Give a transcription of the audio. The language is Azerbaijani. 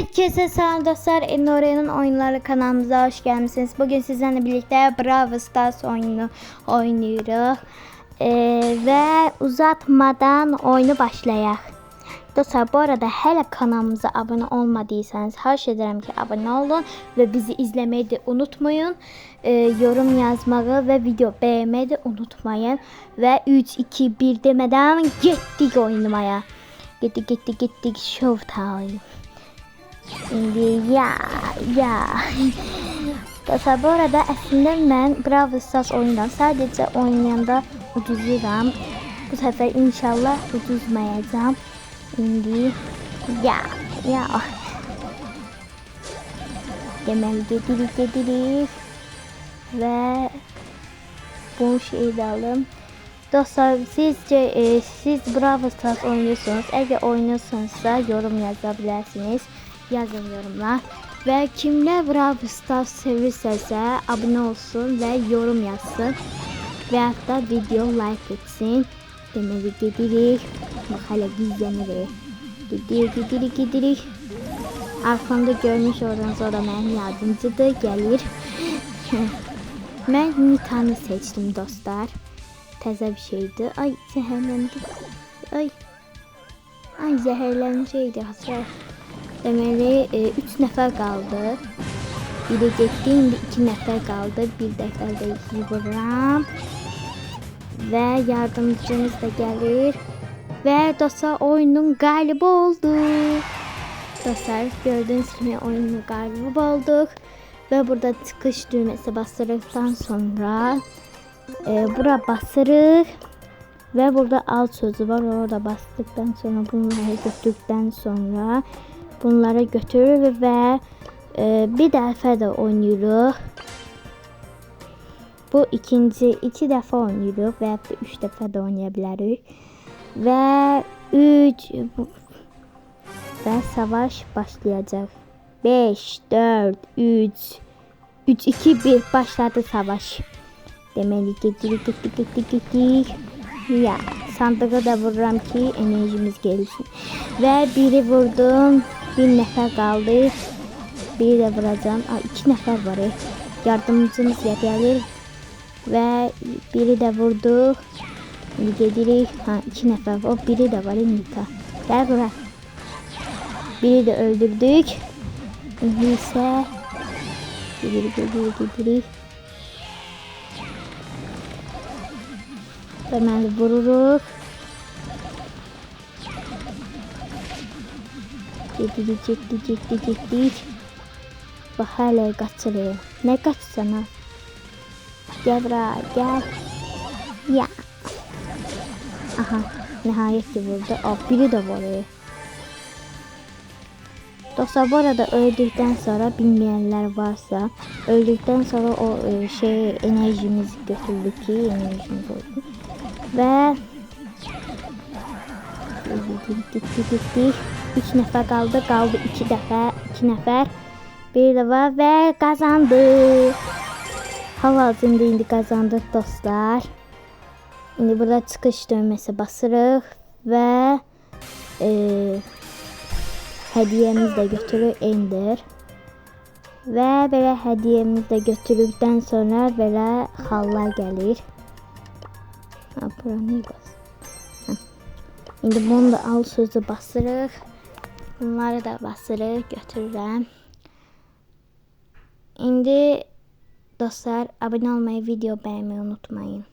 Herkese selam dostlar. Enore'nin oyunları kanalımıza hoş gelmişsiniz. Bugün sizlerle birlikte Brawl Stars oyunu oynuyoruz. Ve uzatmadan oyunu başlayaq. Dostlar, bu arada hələ kanalımıza abone olmadıysanız xahiş edirəm ki abone olun ve bizi izlemeyi de unutmayın. Yorum yazmağı ve video beğenmeyi de unutmayın. Ve 3, 2, 1 demeden gittik oynamaya. Gittik show time. Şimdi ya. Dostlar, bu arada aslında ben Brawl Stars oyundan sadece oynayanda uduzuram. Bu sefer inşallah uduzmayacağım. Şimdi ya. Deməli gedirik ve bu şeyi de alım. Dostlar, sizce siz Brawl Stars oynuyorsunuz. Eğer oynuyorsanızsa yorum yazabilirsiniz. Yazın yorumlar. Ve kimler Brawl Stars sevirsə abone olsun ve yorum yazsın. Ve hatta video like etsin. Deməli gedirik. Bak hala gizlenirik. Gidirik. Arkamda görmüş olduğunuz o da benim yardımcıdır. Gelir. Ben Nita'nı seçtim dostlar. Təzə bir şeydi. Ay zəhərləndi. Ay zəhərlənəcəkdi hasar. Deməli 3 nəfər qaldı. Biri getdi, indi 2 nəfər qaldı. Bir dəfə də vururam. Və yardımcımız da gəlir. Və dostlar, oyunun qalibi oldu. Dostlar, gördüğünüz kimi oyunun qalibi olduq. Və burada çıxış düyməsi basdırdıqdan sonra bura basırıq. Ve burada alt sözü var. Orada bastıktan sonra bunları götürdükten sonra bunları götürür ve bir defa da oynuyoruz. Bu iki defa oynuyoruz veya 3 defa da oynayabiliriz. Ve 3 ve savaş başlayacak. 5 4 3 2 1 başladı savaş. Deməli gittik. Ya sandığa da vururam ki enerjimiz gelsin. Ve biri vurdum. Bir nəfər kaldı. Biri de vuracağım. 2 nəfər var. Yardımcımız da gelir. Ve biri de vurdu. Şimdi gedirik. 2 nəfər. O biri de var. Nita. Gel bura. Biri de öldürdük. Şimdi ise gedirik. Hemen vururuz. Gittik. Bak hala kaçırıyor. Ne kaçsana? Gel buraya gel. Ya. Aha. Nihayet de vurdu. Biri de vuruyor. Dostlar, bu arada öldükten sonra bilmeyenler varsa öldükten sonra o enerjimizi götürdük ki enerjimiz oldu. Ve gittik. 3 nəfər kaldı 2 nəfər. Bir de var ve kazandık. Hal-hazırda indi kazandık dostlar. Şimdi burada çıxış düyməsi basırıq ve hediyemizi de götürür Ender. Ve böyle hediyemizi de götürdükten sonra böyle hallar gelir. Şimdi bunu da al sözü basırıq. Bunları da basırıq götürürəm. Şimdi dostlar, abone olmayı, video beğenmeyi unutmayın.